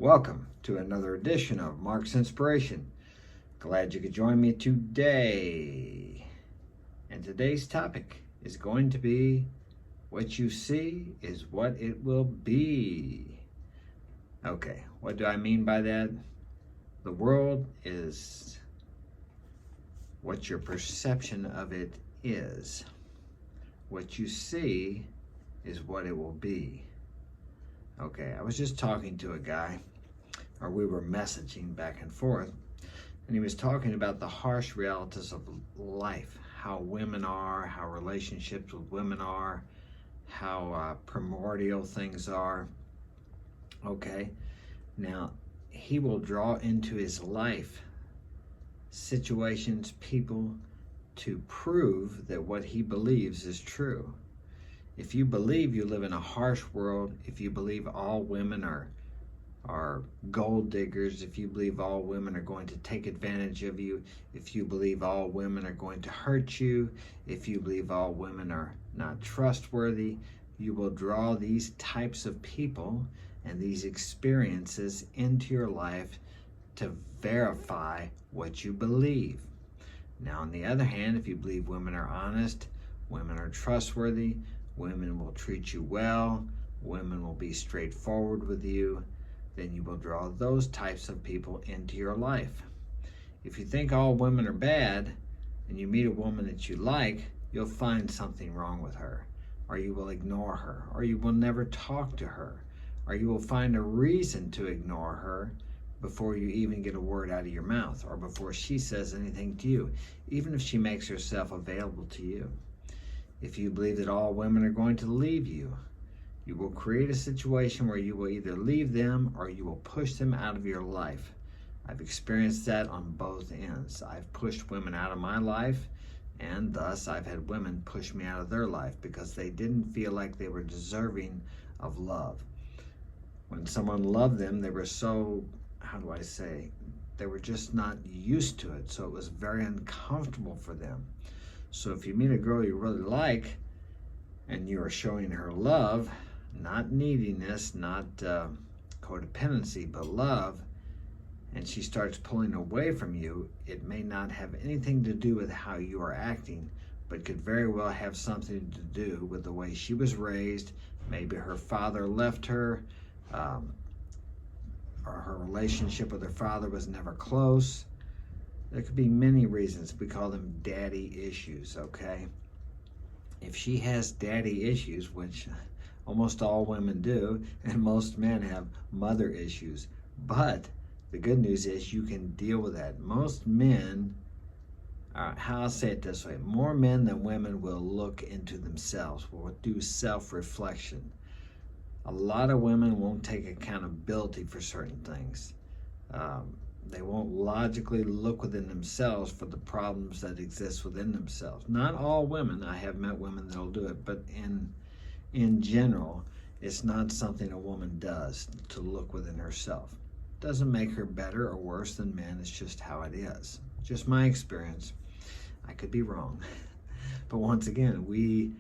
Welcome to another edition of Mark's Inspiration. Glad you could join me today. And today's topic is going to be what you see is what it will be. Okay, what do I mean by that? The world is what your perception of it is. What you see is what it will be. Okay, I was just talking to a guy, or we were messaging back and forth, and he was talking about the harsh realities of life, how women are, how relationships with women are, how primordial things are. Okay, now he will draw into his life situations, people, to prove that what he believes is true. If you believe you live in a harsh world, if you believe all women are gold diggers, if you believe all women are going to take advantage of you, if you believe all women are going to hurt you, if you believe all women are not trustworthy, you will draw these types of people and these experiences into your life to verify what you believe. Now, on the other hand, if you believe women are honest, women are trustworthy, women will treat you well, women will be straightforward with you, then you will draw those types of people into your life. If you think all women are bad and you meet a woman that you like, you'll find something wrong with her, or you will ignore her, or you will never talk to her, or you will find a reason to ignore her before you even get a word out of your mouth, or before she says anything to you, even if she makes herself available to you. If you believe that all women are going to leave you, you will create a situation where you will either leave them or you will push them out of your life. I've experienced that on both ends. I've pushed women out of my life, and thus I've had women push me out of their life because they didn't feel like they were deserving of love. When someone loved them, they were so, how do I say, they were just not used to it, so it was very uncomfortable for them. So if you meet a girl you really like and you are showing her love, not neediness, not codependency, but love, and she starts pulling away from you, it may not have anything to do with how you are acting, but could very well have something to do with the way she was raised. Maybe her father left her, or her relationship with her father was never close. There could be many reasons. We call them daddy issues, okay? If she has daddy issues, which almost all women do, and most men have mother issues, but the good news is you can deal with that. Most men, how I'll say it this way, more men than women will look into themselves, will do self-reflection. A lot of women won't take accountability for certain things. They won't logically look within themselves for the problems that exist within themselves. Not all women. I have met women that'll do it, but in general, it's not something a woman does to look within herself. Doesn't make her better or worse than men. It's just how it is. Just my experience. I could be wrong. But once again, we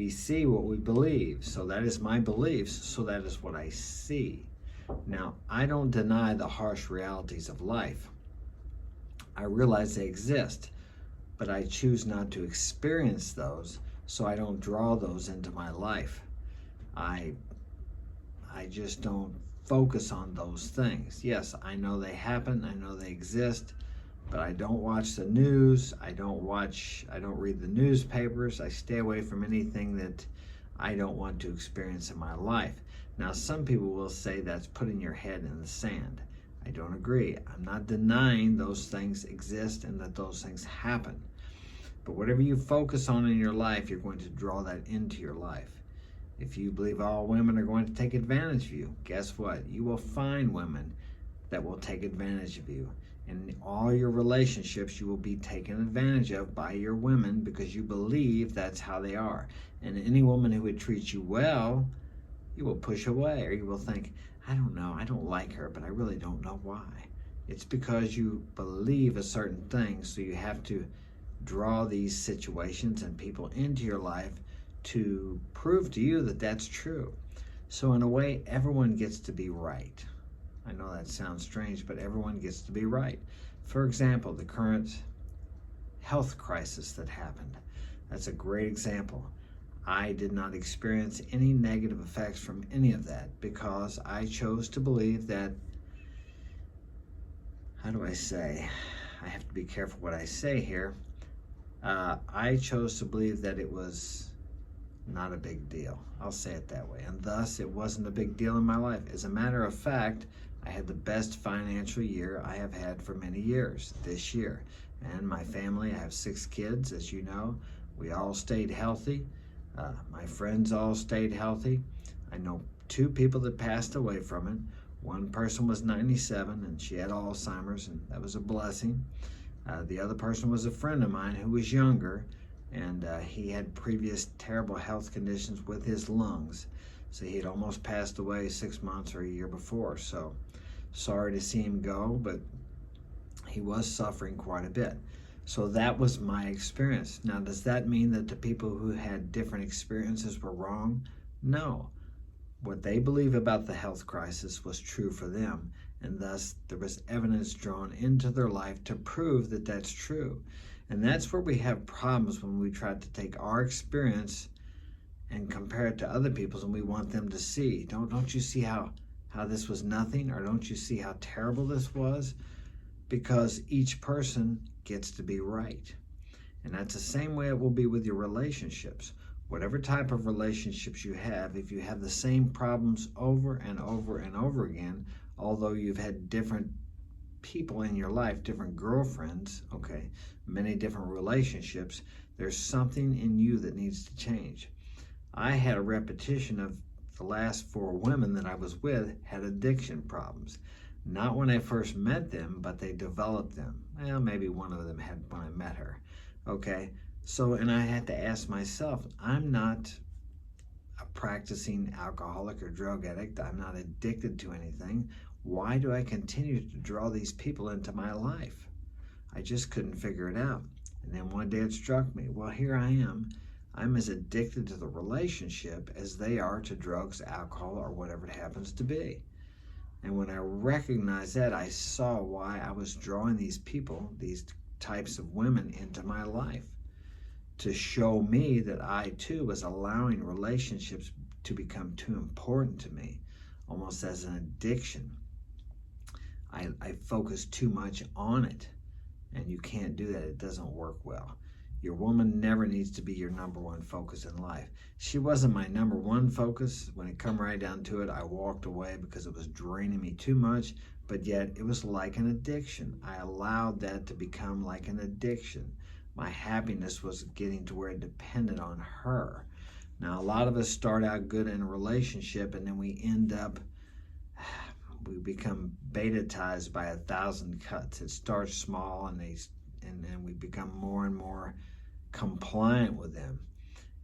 see what we believe. So that is my beliefs, so that is what I see. Now, I don't deny the harsh realities of life. I realize they exist, but I choose not to experience those, so I don't draw those into my life. I just don't focus on those things. Yes, I know they happen, I know they exist, but I don't watch the news, I don't read the newspapers, I stay away from anything that I don't want to experience in my life. Now, some people will say that's putting your head in the sand. I don't agree. I'm not denying those things exist and that those things happen. But whatever you focus on in your life, you're going to draw that into your life. If you believe all women are going to take advantage of you, guess what? You will find women that will take advantage of you. In all your relationships, you will be taken advantage of by your women because you believe that's how they are. And any woman who would treat you well, you will push away, or you will think, I don't know, I don't like her, but I really don't know why. It's because you believe a certain thing, so you have to draw these situations and people into your life to prove to you that that's true. So in a way, everyone gets to be right. I know that sounds strange, but everyone gets to be right. For example, the current health crisis that happened. That's a great example. I did not experience any negative effects from any of that because I chose to believe that, how do I say? I have to be careful what I say here. I chose to believe that it was not a big deal. I'll say it that way. And thus, it wasn't a big deal in my life. As a matter of fact, I had the best financial year I have had for many years this year. And my family, I have 6 kids, as you know. We all stayed healthy. My friends all stayed healthy. I know 2 people that passed away from it. One person was 97 and she had Alzheimer's, and that was a blessing. The other person was a friend of mine who was younger, and he had previous terrible health conditions with his lungs. So he had almost passed away 6 months or a year before. So sorry to see him go, but he was suffering quite a bit. So that was my experience. Now, does that mean that the people who had different experiences were wrong? No. What they believe about the health crisis was true for them, and thus there was evidence drawn into their life to prove that that's true. And that's where we have problems when we try to take our experience and compare it to other people's, and we want them to see. Don't you see how this was nothing? Or don't you see how terrible this was? Because each person gets to be right. And that's the same way it will be with your relationships. Whatever type of relationships you have, if you have the same problems over and over and over again, although you've had different people in your life, different girlfriends, okay, many different relationships, there's something in you that needs to change. I had a repetition of the last 4 women that I was with had addiction problems. Not when I first met them, but they developed them. Well, maybe one of them had when I met her. Okay, so, and I had to ask myself, I'm not a practicing alcoholic or drug addict. I'm not addicted to anything. Why do I continue to draw these people into my life? I just couldn't figure it out. And then one day it struck me, well, here I am. I'm as addicted to the relationship as they are to drugs, alcohol, or whatever it happens to be. And when I recognized that, I saw why I was drawing these people, these types of women, into my life, to show me that I too was allowing relationships to become too important to me, almost as an addiction. I focus too much on it, and you can't do that. It doesn't work well. Your woman never needs to be your number one focus in life. She wasn't my number one focus. When it come right down to it, I walked away because it was draining me too much, but yet it was like an addiction. I allowed that to become like an addiction. My happiness was getting to where it depended on her. Now, a lot of us start out good in a relationship, and then we end up, we become beta-tized by 1,000 cuts. It starts small, and then we become more and more compliant with them.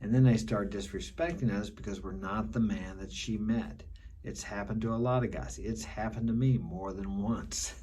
And then they start disrespecting us because we're not the man that she met. It's happened to a lot of guys. It's happened to me more than once.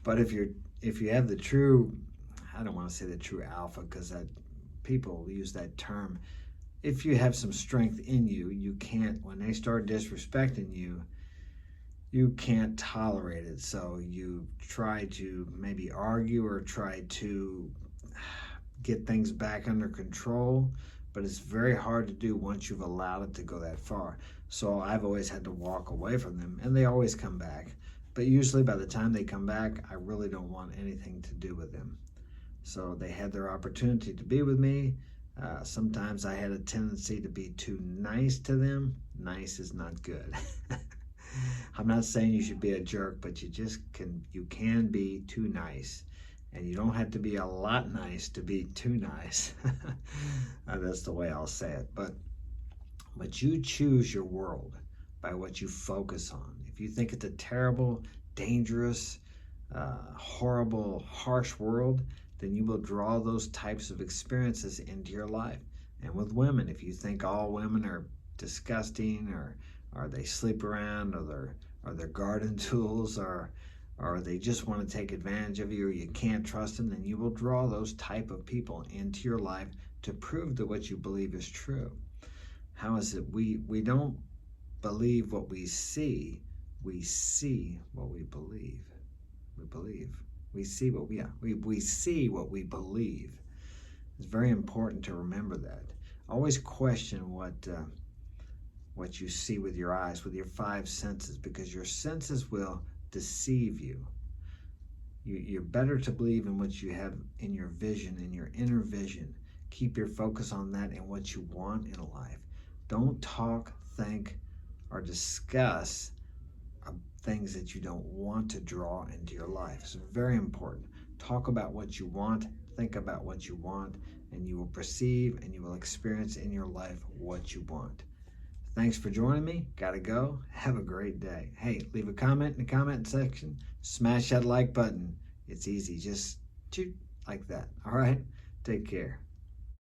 But if you have the true, I don't want to say the true alpha, because that people use that term. If you have some strength in you, you can't, when they start disrespecting you, you can't tolerate it. So you try to maybe argue or try to get things back under control, but it's very hard to do once you've allowed it to go that far. So I've always had to walk away from them, and they always come back. But usually by the time they come back, I really don't want anything to do with them. So they had their opportunity to be with me. Sometimes I had a tendency to be too nice to them. Nice is not good. I'm not saying you should be a jerk, but you can be too nice. And you don't have to be a lot nice to be too nice. That's the way I'll say it. But you choose your world by what you focus on. If you think it's a terrible, dangerous, horrible, harsh world, then you will draw those types of experiences into your life. And with women, if you think all women are disgusting, or they sleep around, or they're garden tools, or they just want to take advantage of you, or you can't trust them, then you will draw those type of people into your life to prove that what you believe is true. How is it? We don't believe what we see, we see what we believe. We believe. We see what we see what we believe. It's very important to remember that. Always question what you see with your eyes, with your five senses, because your senses will deceive you. You're better to believe in what you have in your vision, in your inner vision. Keep your focus on that and what you want in life. Don't talk, think, or discuss things that you don't want to draw into your life. It's very important. Talk about what you want, think about what you want, and you will perceive and you will experience in your life what you want. Thanks for joining me. Gotta go. Have a great day. Hey, leave a comment in the comment section. Smash that like button. It's easy. Just like that. All right? Take care.